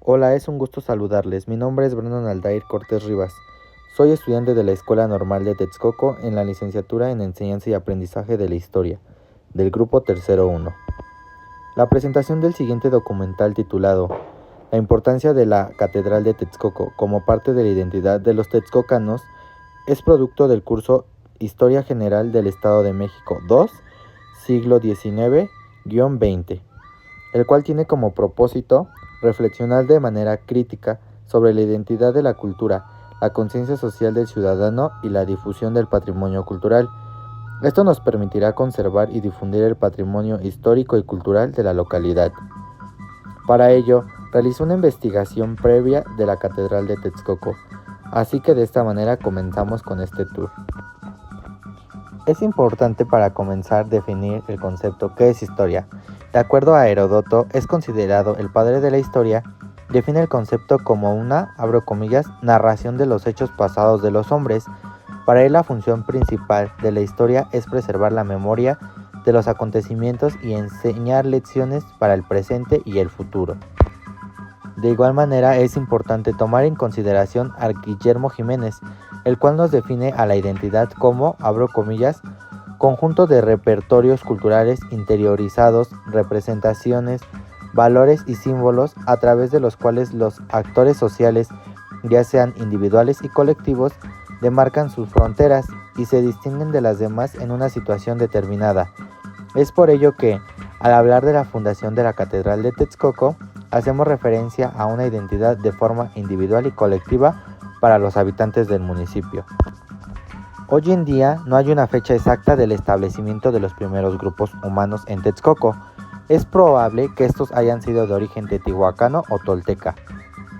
Hola, es un gusto saludarles. Mi nombre es Brandon Aldair Cortés Rivas. Soy estudiante de la Escuela Normal de Texcoco en la licenciatura en Enseñanza y Aprendizaje de la Historia, del Grupo Tercero 1. La presentación del siguiente documental titulado La importancia de la Catedral de Texcoco como parte de la identidad de los texcocanos es producto del curso Historia General del Estado de México 2, siglo XIX-XX, el cual tiene como propósito reflexionar de manera crítica sobre la identidad de la cultura, la conciencia social del ciudadano y la difusión del patrimonio cultural. Esto nos permitirá conservar y difundir el patrimonio histórico y cultural de la localidad. Para ello, realizó una investigación previa de la Catedral de Texcoco, así que de esta manera comenzamos con este tour. Es importante para comenzar definir el concepto ¿qué es historia? De acuerdo a Heródoto, es considerado el padre de la historia. Define el concepto como una, abro comillas, narración de los hechos pasados de los hombres. Para él la función principal de la historia es preservar la memoria de los acontecimientos y enseñar lecciones para el presente y el futuro. De igual manera es importante tomar en consideración a Guillermo Jiménez, el cual nos define a la identidad como, abro comillas, conjunto de repertorios culturales interiorizados, representaciones, valores y símbolos a través de los cuales los actores sociales, ya sean individuales y colectivos, demarcan sus fronteras y se distinguen de las demás en una situación determinada. Es por ello que, al hablar de la fundación de la Catedral de Texcoco, hacemos referencia a una identidad de forma individual y colectiva para los habitantes del municipio. Hoy en día no hay una fecha exacta del establecimiento de los primeros grupos humanos en Texcoco. Es probable que estos hayan sido de origen teotihuacano o tolteca.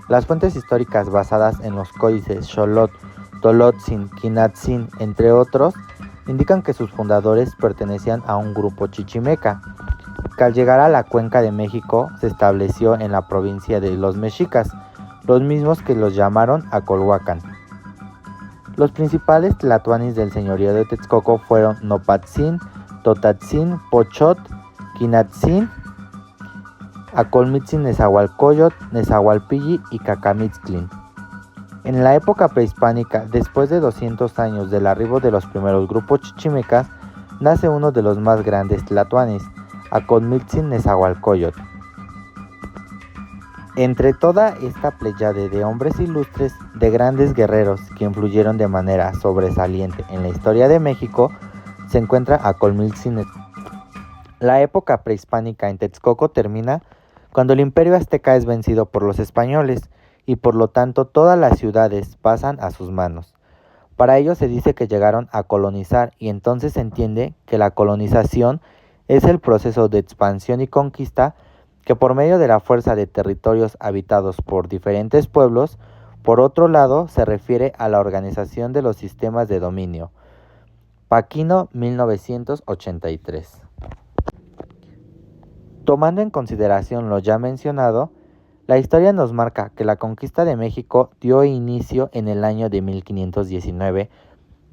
Las fuentes históricas basadas en los códices Xolotl, Tolotzin, Quinatzin, entre otros, indican que sus fundadores pertenecían a un grupo chichimeca, que al llegar a la Cuenca de México se estableció en la provincia de los mexicas, los mismos que los llamaron Acolhuacan. Los principales tlatoanis del señorío de Texcoco fueron Nopatzin, Totatzin, Pochot, Quinatzin, Acolmitzin, Nezahualcóyotl, Nezahualpilli y Cacamixtlin. En la época prehispánica, después de 200 años del arribo de los primeros grupos chichimecas, nace uno de los más grandes tlatoanis, Acolmitzin Nezahualcóyotl. Entre toda esta pléyade de hombres ilustres, de grandes guerreros que influyeron de manera sobresaliente en la historia de México, se encuentra Acolmitzin. La época prehispánica en Texcoco termina cuando el Imperio Azteca es vencido por los españoles y por lo tanto todas las ciudades pasan a sus manos. Para ello se dice que llegaron a colonizar y entonces se entiende que la colonización es el proceso de expansión y conquista que por medio de la fuerza de territorios habitados por diferentes pueblos, por otro lado se refiere a la organización de los sistemas de dominio. Paquino, 1983. Tomando en consideración lo ya mencionado, la historia nos marca que la conquista de México dio inicio en el año de 1519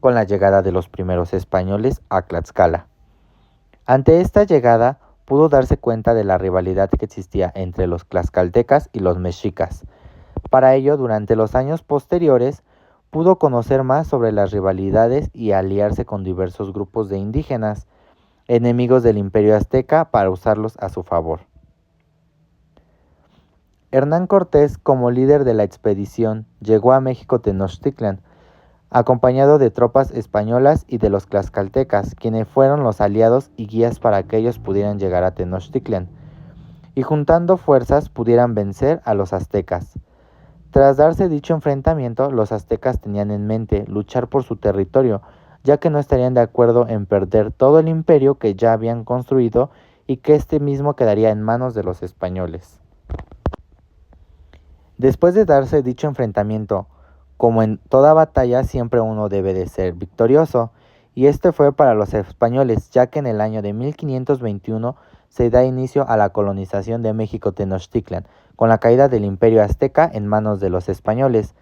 con la llegada de los primeros españoles a Tlaxcala. Ante esta llegada pudo darse cuenta de la rivalidad que existía entre los tlaxcaltecas y los mexicas. Para ello, durante los años posteriores, pudo conocer más sobre las rivalidades y aliarse con diversos grupos de indígenas, enemigos del Imperio Azteca, para usarlos a su favor. Hernán Cortés, como líder de la expedición, llegó a México Tenochtitlan, acompañado de tropas españolas y de los tlaxcaltecas, quienes fueron los aliados y guías para que ellos pudieran llegar a Tenochtitlan, y juntando fuerzas pudieran vencer a los aztecas. Tras darse dicho enfrentamiento, los aztecas tenían en mente luchar por su territorio, ya que no estarían de acuerdo en perder todo el imperio que ya habían construido y que este mismo quedaría en manos de los españoles. Después de darse dicho enfrentamiento, como en toda batalla siempre uno debe de ser victorioso, y este fue para los españoles, ya que en el año de 1521 se da inicio a la colonización de México Tenochtitlan, con la caída del Imperio Azteca en manos de los españoles.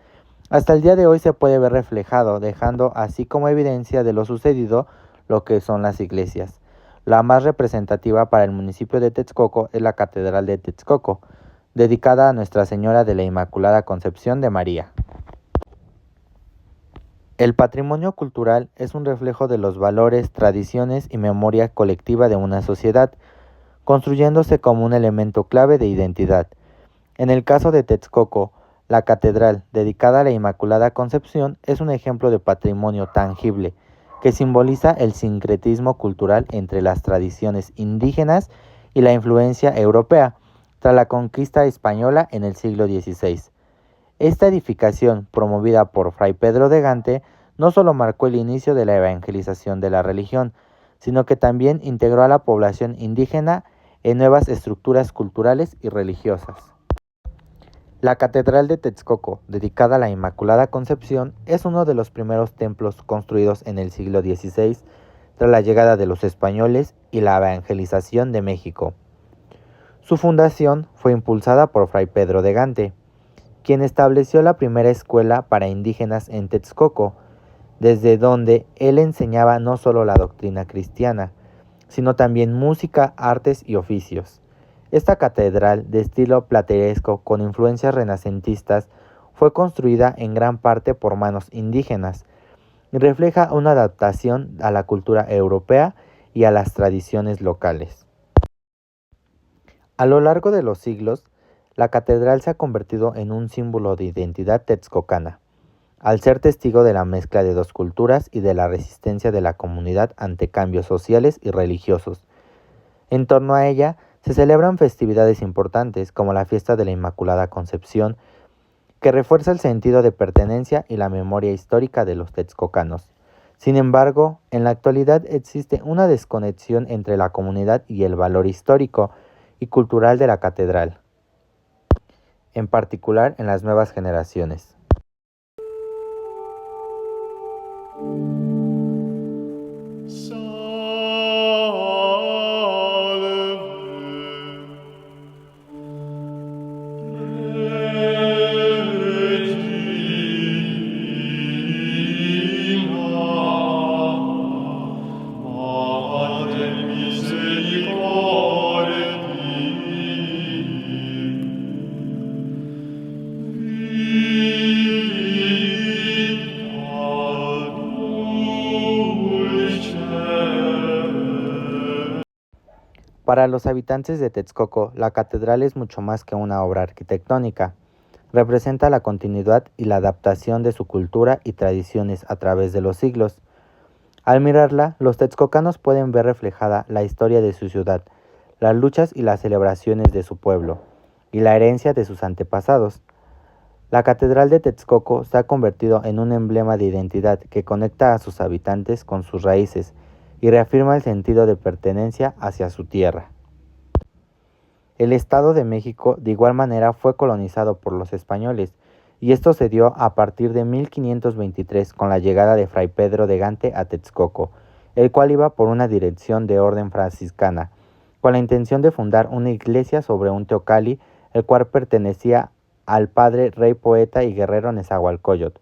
Hasta el día de hoy se puede ver reflejado, dejando así como evidencia de lo sucedido lo que son las iglesias. La más representativa para el municipio de Texcoco es la Catedral de Texcoco, dedicada a Nuestra Señora de la Inmaculada Concepción de María. El patrimonio cultural es un reflejo de los valores, tradiciones y memoria colectiva de una sociedad, construyéndose como un elemento clave de identidad. En el caso de Texcoco, la catedral, dedicada a la Inmaculada Concepción, es un ejemplo de patrimonio tangible que simboliza el sincretismo cultural entre las tradiciones indígenas y la influencia europea tras la conquista española en el siglo XVI. Esta edificación, promovida por Fray Pedro de Gante, no solo marcó el inicio de la evangelización de la religión, sino que también integró a la población indígena en nuevas estructuras culturales y religiosas. La Catedral de Texcoco, dedicada a la Inmaculada Concepción, es uno de los primeros templos construidos en el siglo XVI tras la llegada de los españoles y la evangelización de México. Su fundación fue impulsada por Fray Pedro de Gante, quien estableció la primera escuela para indígenas en Texcoco, desde donde él enseñaba no solo la doctrina cristiana, sino también música, artes y oficios. Esta catedral, de estilo plateresco con influencias renacentistas, fue construida en gran parte por manos indígenas y refleja una adaptación a la cultura europea y a las tradiciones locales. A lo largo de los siglos, la catedral se ha convertido en un símbolo de identidad texcocana, al ser testigo de la mezcla de dos culturas y de la resistencia de la comunidad ante cambios sociales y religiosos. En torno a ella se celebran festividades importantes como la fiesta de la Inmaculada Concepción, que refuerza el sentido de pertenencia y la memoria histórica de los texcocanos. Sin embargo, en la actualidad existe una desconexión entre la comunidad y el valor histórico y cultural de la catedral, en particular en las nuevas generaciones. Para los habitantes de Texcoco, la catedral es mucho más que una obra arquitectónica. Representa la continuidad y la adaptación de su cultura y tradiciones a través de los siglos. Al mirarla, los texcocanos pueden ver reflejada la historia de su ciudad, las luchas y las celebraciones de su pueblo, y la herencia de sus antepasados. La Catedral de Texcoco se ha convertido en un emblema de identidad que conecta a sus habitantes con sus raíces y reafirma el sentido de pertenencia hacia su tierra. El Estado de México de igual manera fue colonizado por los españoles, y esto se dio a partir de 1523 con la llegada de Fray Pedro de Gante a Texcoco, el cual iba por una dirección de orden franciscana, con la intención de fundar una iglesia sobre un teocalli, el cual pertenecía al padre rey poeta y guerrero Nezahualcóyotl.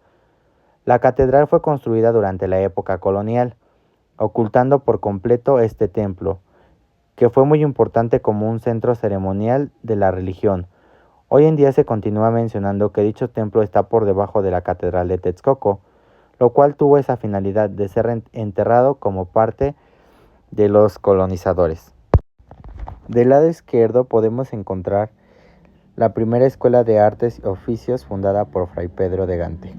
La catedral fue construida durante la época colonial, ocultando por completo este templo, que fue muy importante como un centro ceremonial de la religión. Hoy en día se continúa mencionando que dicho templo está por debajo de la Catedral de Texcoco, lo cual tuvo esa finalidad de ser enterrado como parte de los colonizadores. Del lado izquierdo podemos encontrar la primera escuela de artes y oficios fundada por Fray Pedro de Gante.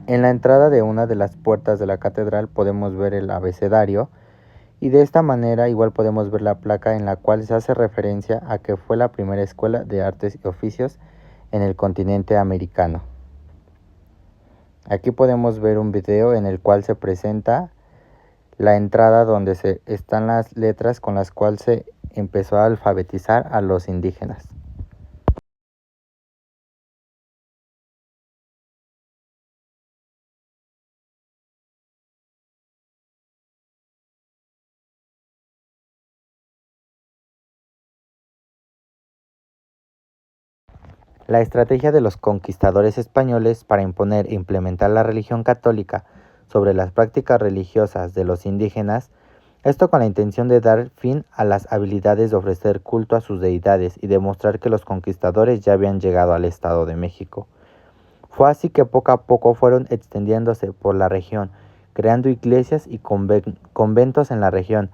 En la entrada de una de las puertas de la catedral podemos ver el abecedario, y de esta manera igual podemos ver la placa en la cual se hace referencia a que fue la primera escuela de artes y oficios en el continente americano. Aquí podemos ver un video en el cual se presenta la entrada donde están las letras con las cuales se empezó a alfabetizar a los indígenas. La estrategia de los conquistadores españoles para imponer e implementar la religión católica sobre las prácticas religiosas de los indígenas Esto con la intención de dar fin a las habilidades de ofrecer culto a sus deidades y demostrar que los conquistadores ya habían llegado al Estado de México. Fue así que poco a poco fueron extendiéndose por la región, creando iglesias y conventos en la región,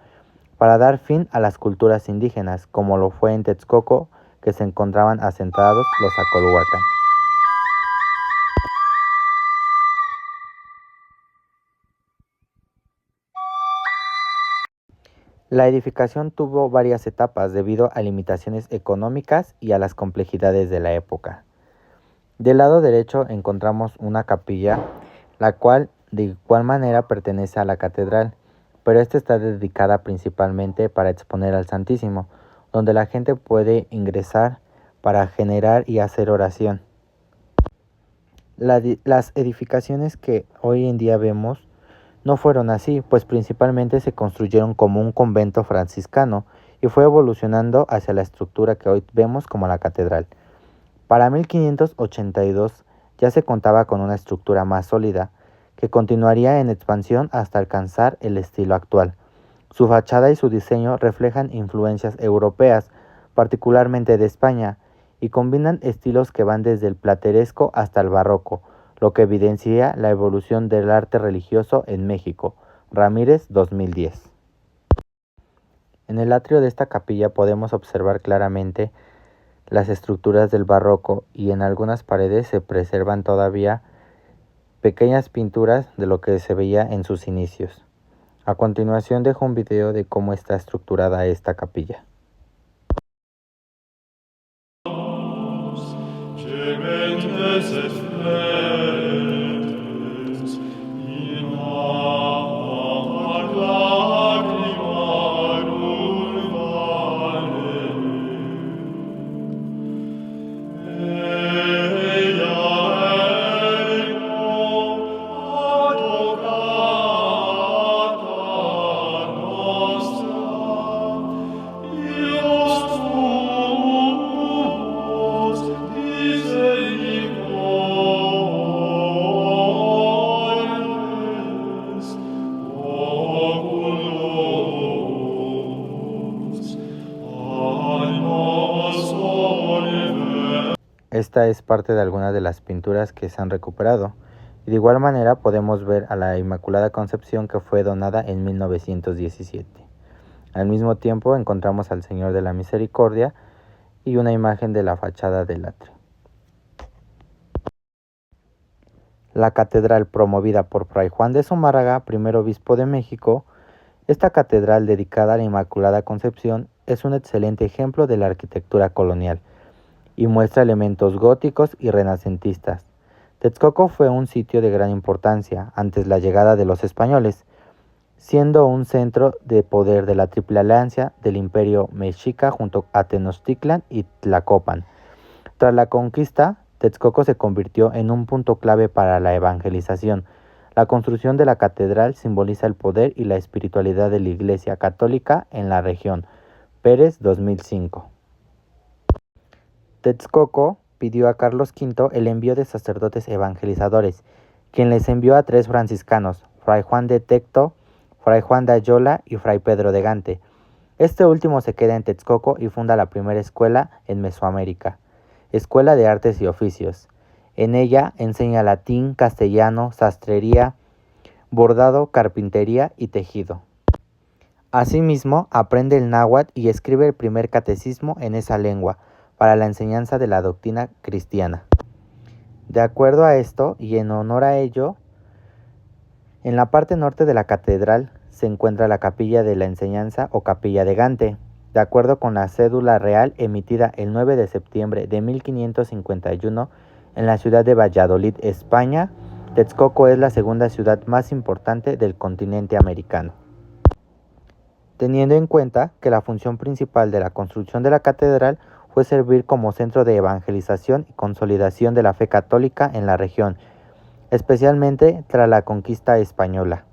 para dar fin a las culturas indígenas, como lo fue en Texcoco, que se encontraban asentados los Acolhuacan. La edificación tuvo varias etapas debido a limitaciones económicas y a las complejidades de la época. Del lado derecho encontramos una capilla, la cual de igual manera pertenece a la catedral, pero esta está dedicada principalmente para exponer al Santísimo, donde la gente puede ingresar para generar y hacer oración. Las edificaciones que hoy en día vemos no fueron así, pues principalmente se construyeron como un convento franciscano y fue evolucionando hacia la estructura que hoy vemos como la catedral. Para 1582 ya se contaba con una estructura más sólida, que continuaría en expansión hasta alcanzar el estilo actual. Su fachada y su diseño reflejan influencias europeas, particularmente de España, y combinan estilos que van desde el plateresco hasta el barroco, lo que evidencia la evolución del arte religioso en México. Ramírez, 2010. En el atrio de esta capilla podemos observar claramente las estructuras del barroco y en algunas paredes se preservan todavía pequeñas pinturas de lo que se veía en sus inicios. A continuación dejo un video de cómo está estructurada esta capilla. Esta es parte de algunas de las pinturas que se han recuperado. Y de igual manera podemos ver a la Inmaculada Concepción, que fue donada en 1917. Al mismo tiempo encontramos al Señor de la Misericordia y una imagen de la fachada del atrio. La catedral, promovida por Fray Juan de Zumárraga, primer obispo de México. Esta catedral dedicada a la Inmaculada Concepción es un excelente ejemplo de la arquitectura colonial y muestra elementos góticos y renacentistas. Texcoco fue un sitio de gran importancia antes la llegada de los españoles, siendo un centro de poder de la Triple Alianza del Imperio Mexica junto a Tenochtitlan y Tlacopan. Tras la conquista, Texcoco se convirtió en un punto clave para la evangelización. La construcción de la catedral simboliza el poder y la espiritualidad de la Iglesia Católica en la región. Pérez, 2005. Texcoco pidió a Carlos V el envío de sacerdotes evangelizadores, quien les envió a 3 franciscanos, Fray Juan de Tecto, Fray Juan de Ayola y Fray Pedro de Gante. Este último se queda en Texcoco y funda la primera escuela en Mesoamérica, Escuela de Artes y Oficios. En ella enseña latín, castellano, sastrería, bordado, carpintería y tejido. Asimismo, aprende el náhuatl y escribe el primer catecismo en esa lengua, para la enseñanza de la doctrina cristiana. De acuerdo a esto, y en honor a ello, en la parte norte de la catedral se encuentra la Capilla de la Enseñanza o Capilla de Gante. De acuerdo con la cédula real emitida el 9 de septiembre de 1551 en la ciudad de Valladolid, España, Texcoco es la segunda ciudad más importante del continente americano. Teniendo en cuenta que la función principal de la construcción de la catedral fue servir como centro de evangelización y consolidación de la fe católica en la región, especialmente tras la conquista española,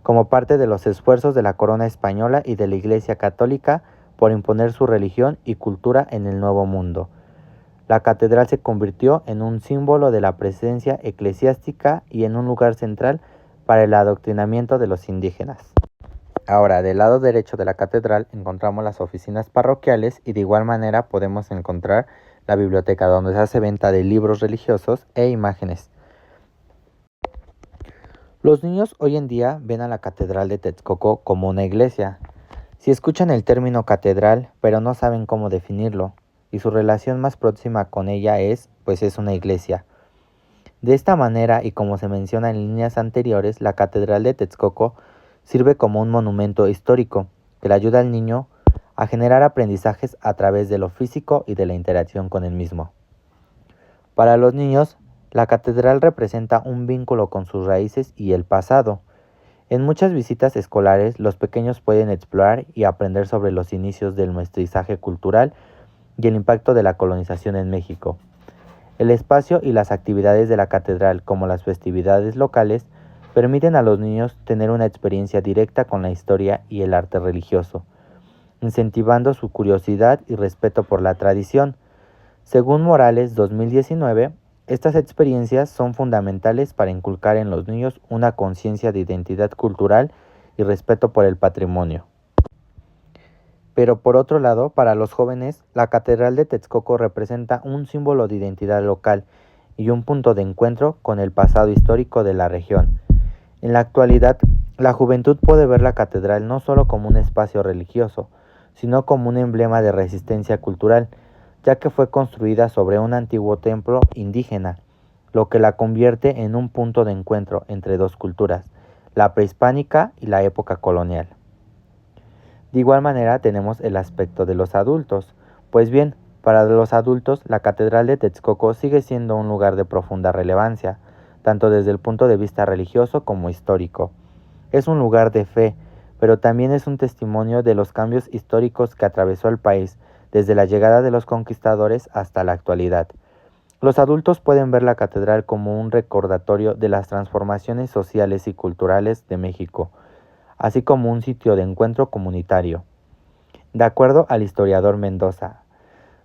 como parte de los esfuerzos de la corona española y de la Iglesia Católica por imponer su religión y cultura en el Nuevo Mundo. La catedral se convirtió en un símbolo de la presencia eclesiástica y en un lugar central para el adoctrinamiento de los indígenas. Ahora, del lado derecho de la catedral encontramos las oficinas parroquiales y de igual manera podemos encontrar la biblioteca donde se hace venta de libros religiosos e imágenes. Los niños hoy en día ven a la Catedral de Texcoco como una iglesia. Si escuchan el término catedral, pero no saben cómo definirlo, y su relación más próxima con ella pues es una iglesia. De esta manera, y como se menciona en líneas anteriores, la Catedral de Texcoco sirve como un monumento histórico que le ayuda al niño a generar aprendizajes a través de lo físico y de la interacción con el mismo. Para los niños, la catedral representa un vínculo con sus raíces y el pasado. En muchas visitas escolares, los pequeños pueden explorar y aprender sobre los inicios del mestizaje cultural y el impacto de la colonización en México. El espacio y las actividades de la catedral, como las festividades locales, permiten a los niños tener una experiencia directa con la historia y el arte religioso, incentivando su curiosidad y respeto por la tradición. Según Morales 2019, estas experiencias son fundamentales para inculcar en los niños una conciencia de identidad cultural y respeto por el patrimonio. Pero por otro lado, para los jóvenes, la Catedral de Texcoco representa un símbolo de identidad local y un punto de encuentro con el pasado histórico de la región. En la actualidad, la juventud puede ver la catedral no solo como un espacio religioso, sino como un emblema de resistencia cultural, ya que fue construida sobre un antiguo templo indígena, lo que la convierte en un punto de encuentro entre dos culturas, la prehispánica y la época colonial. De igual manera tenemos el aspecto de los adultos. Pues bien, para los adultos, la Catedral de Texcoco sigue siendo un lugar de profunda relevancia, tanto desde el punto de vista religioso como histórico. Es un lugar de fe, pero también es un testimonio de los cambios históricos que atravesó el país desde la llegada de los conquistadores hasta la actualidad. Los adultos pueden ver la catedral como un recordatorio de las transformaciones sociales y culturales de México, así como un sitio de encuentro comunitario. De acuerdo al historiador Mendoza,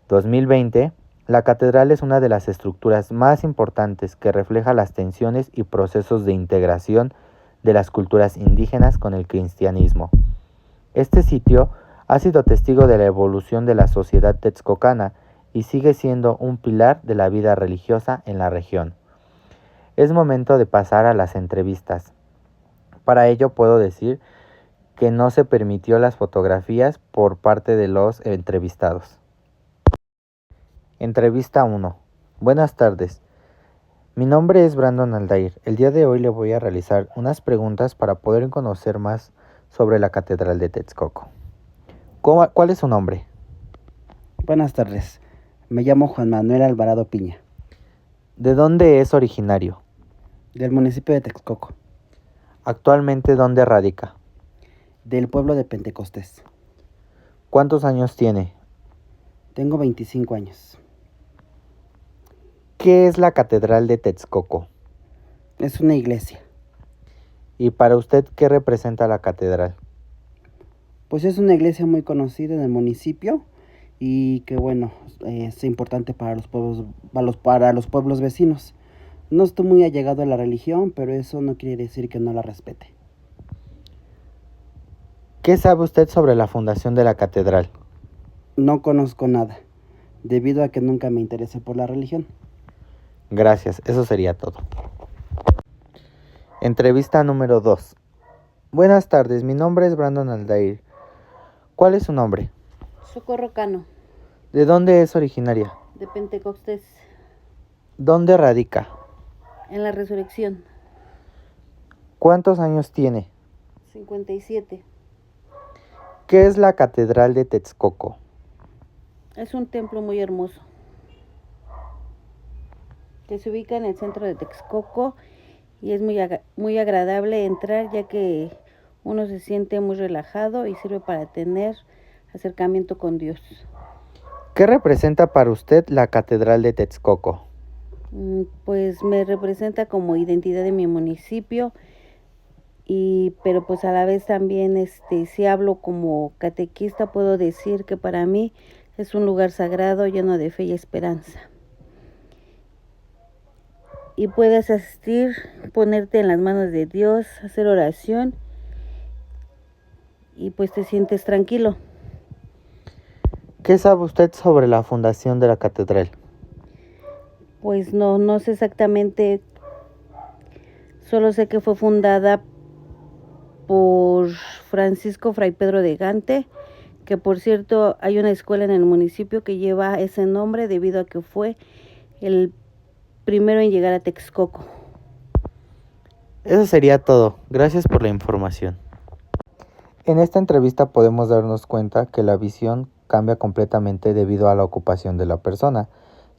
2020, la catedral es una de las estructuras más importantes que refleja las tensiones y procesos de integración de las culturas indígenas con el cristianismo. Este sitio ha sido testigo de la evolución de la sociedad texcocana y sigue siendo un pilar de la vida religiosa en la región. Es momento de pasar a las entrevistas. Para ello puedo decir que no se permitió las fotografías por parte de los entrevistados. Entrevista 1. Buenas tardes. Mi nombre es Brandon Aldair. El día de hoy le voy a realizar unas preguntas para poder conocer más sobre la Catedral de Texcoco. ¿Cuál es su nombre? Buenas tardes, me llamo Juan Manuel Alvarado Piña, ¿De dónde es originario? del municipio de Texcoco, ¿Actualmente dónde radica? del pueblo de Pentecostés. ¿Cuántos años tiene? Tengo 25 años. ¿Qué es la Catedral de Texcoco? Es una iglesia. ¿Y para usted qué representa la catedral? Pues es una iglesia muy conocida en el municipio y que bueno, es importante para los pueblos vecinos. No estoy muy allegado a la religión, pero eso no quiere decir que no la respete. ¿Qué sabe usted sobre la fundación de la catedral? No conozco nada, debido a que nunca me interesé por la religión. Gracias, eso sería todo. Entrevista número 2. Buenas tardes, mi nombre es Brandon Aldair. ¿Cuál es su nombre? Socorro Cano, ¿De dónde es originaria? de Pentecostés, ¿Dónde radica? en la Resurrección, ¿Cuántos años tiene? 57. ¿Qué es la Catedral de Texcoco? Es un templo muy hermoso, que se ubica en el centro de Texcoco y es muy agradable entrar, ya que uno se siente muy relajado y sirve para tener acercamiento con Dios. ¿Qué representa para usted la Catedral de Texcoco? Pues me representa como identidad de mi municipio, pero pues a la vez también si hablo como catequista puedo decir que para mí es un lugar sagrado lleno de fe y esperanza. Y puedes asistir, ponerte en las manos de Dios, hacer oración y pues te sientes tranquilo. ¿Qué sabe usted sobre la fundación de la catedral? Pues no sé exactamente, solo sé que fue fundada por Francisco Fray Pedro de Gante, que por cierto hay una escuela en el municipio que lleva ese nombre debido a que fue el primero en llegar a Texcoco. Eso sería todo. Gracias por la información. En esta entrevista podemos darnos cuenta que la visión cambia completamente debido a la ocupación de la persona,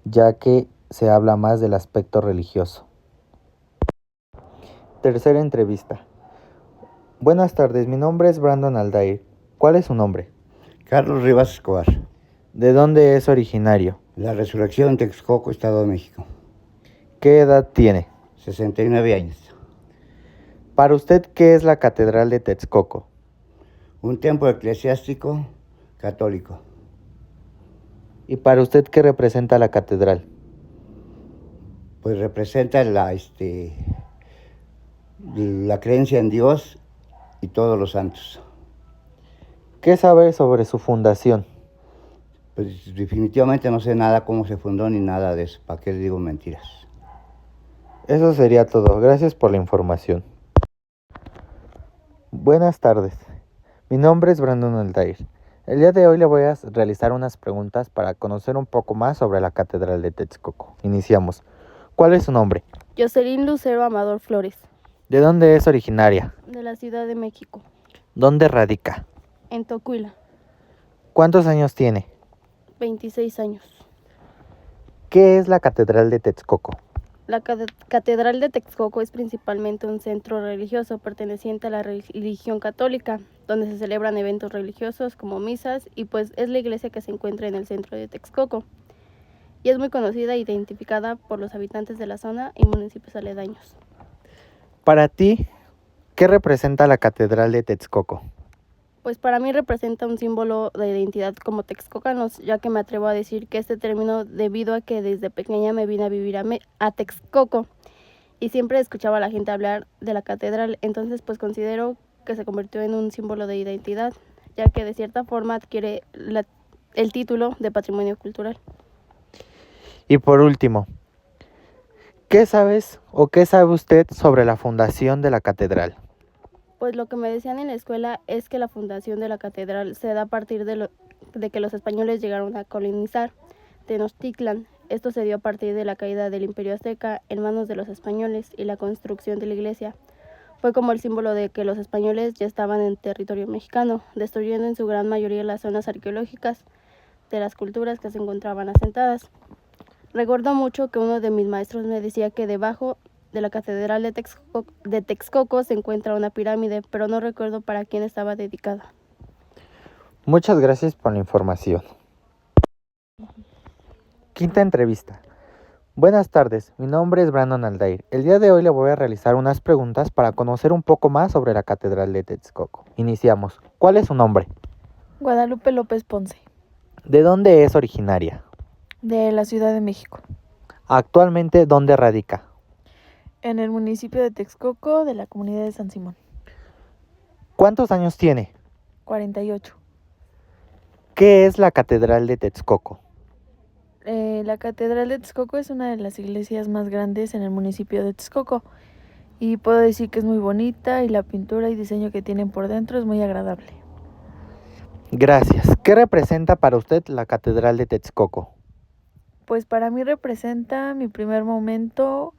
ya que se habla más del aspecto religioso. Tercera entrevista. Buenas tardes, mi nombre es Brandon Aldair. ¿Cuál es su nombre? Carlos Rivas Escobar, ¿De dónde es originario? La Resurrección, Texcoco, Estado de México, ¿Qué edad tiene? 69 años. Para usted, ¿qué es la Catedral de Texcoco? Un templo eclesiástico católico. ¿Y para usted qué representa la catedral? Pues representa la creencia en Dios y todos los santos. ¿Qué sabe sobre su fundación? Pues definitivamente no sé nada cómo se fundó ni nada de eso. ¿Para qué les digo mentiras? Eso sería todo. Gracias por la información. Buenas tardes. Mi nombre es Brandon Aldair. El día de hoy le voy a realizar unas preguntas para conocer un poco más sobre la Catedral de Texcoco. Iniciamos. ¿Cuál es su nombre? Jocelyn Lucero Amador Flores, ¿De dónde es originaria? de la Ciudad de México, ¿Dónde radica? en Tocuila, ¿Cuántos años tiene? 26 años. ¿Qué es la Catedral de Texcoco? La Catedral de Texcoco es principalmente un centro religioso perteneciente a la religión católica, donde se celebran eventos religiosos como misas y pues es la iglesia que se encuentra en el centro de Texcoco y es muy conocida e identificada por los habitantes de la zona y municipios aledaños. Para ti, ¿qué representa la Catedral de Texcoco? Pues para mí representa un símbolo de identidad como texcocanos, ya que me atrevo a decir que este término debido a que desde pequeña me vine a vivir a Texcoco y siempre escuchaba a la gente hablar de la catedral, entonces pues considero que se convirtió en un símbolo de identidad, ya que de cierta forma adquiere el título de patrimonio cultural. Y por último, ¿qué sabes o qué sabe usted sobre la fundación de la catedral? Pues lo que me decían en la escuela es que la fundación de la catedral se da a partir de que los españoles llegaron a colonizar Tenochtitlan. Esto se dio a partir de la caída del Imperio Azteca en manos de los españoles y la construcción de la iglesia. Fue como el símbolo de que los españoles ya estaban en territorio mexicano, destruyendo en su gran mayoría las zonas arqueológicas de las culturas que se encontraban asentadas. Recuerdo mucho que uno de mis maestros me decía que debajo de la Catedral de Texcoco se encuentra una pirámide, pero no recuerdo para quién estaba dedicada. Muchas gracias por la información. Quinta entrevista. Buenas tardes, mi nombre es Brandon Aldair. El día de hoy le voy a realizar unas preguntas para conocer un poco más sobre la Catedral de Texcoco. Iniciamos. ¿Cuál es su nombre? Guadalupe López Ponce, ¿De dónde es originaria? de la Ciudad de México, Actualmente, ¿dónde radica? en el municipio de Texcoco, de la comunidad de San Simón. ¿Cuántos años tiene? 48. ¿Qué es la Catedral de Texcoco? La Catedral de Texcoco es una de las iglesias más grandes en el municipio de Texcoco y puedo decir que es muy bonita y la pintura y diseño que tienen por dentro es muy agradable. Gracias. ¿Qué representa para usted la Catedral de Texcoco? Pues para mí representa mi primer momento,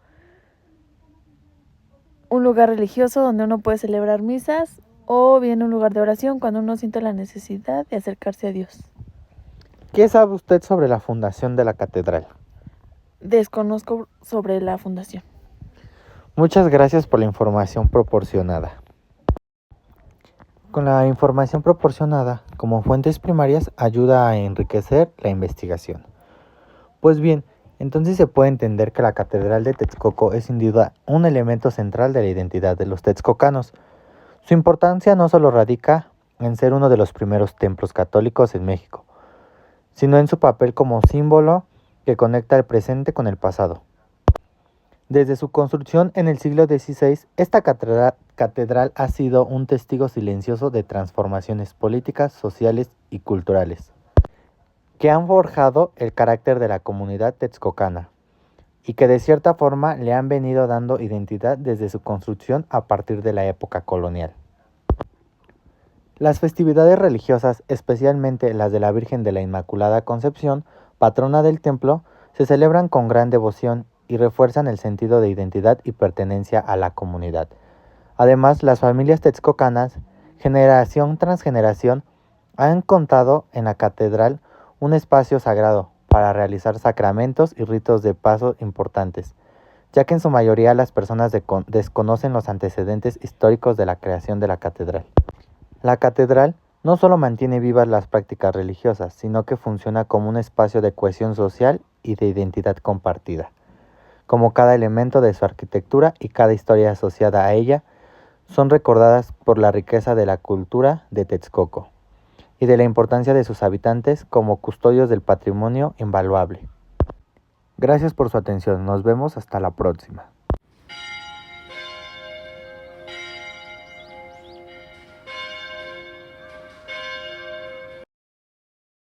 un lugar religioso donde uno puede celebrar misas o bien un lugar de oración cuando uno siente la necesidad de acercarse a Dios. ¿Qué sabe usted sobre la fundación de la catedral? Desconozco sobre la fundación. Muchas gracias por la información proporcionada. Con la información proporcionada como fuentes primarias ayuda a enriquecer la investigación. Pues bien, entonces se puede entender que la Catedral de Texcoco es sin duda un elemento central de la identidad de los texcocanos. Su importancia no solo radica en ser uno de los primeros templos católicos en México, sino en su papel como símbolo que conecta el presente con el pasado. Desde su construcción en el siglo XVI, esta catedral ha sido un testigo silencioso de transformaciones políticas, sociales y culturales, que han forjado el carácter de la comunidad texcocana y que de cierta forma le han venido dando identidad desde su construcción a partir de la época colonial. Las festividades religiosas, especialmente las de la Virgen de la Inmaculada Concepción, patrona del templo, se celebran con gran devoción y refuerzan el sentido de identidad y pertenencia a la comunidad. Además, las familias texcocanas, generación tras generación, han contado en la catedral un espacio sagrado para realizar sacramentos y ritos de paso importantes, ya que en su mayoría las personas desconocen los antecedentes históricos de la creación de la catedral. La catedral no solo mantiene vivas las prácticas religiosas, sino que funciona como un espacio de cohesión social y de identidad compartida. Como cada elemento de su arquitectura y cada historia asociada a ella, son recordadas por la riqueza de la cultura de Texcoco y de la importancia de sus habitantes como custodios del patrimonio invaluable. Gracias por su atención, nos vemos hasta la próxima.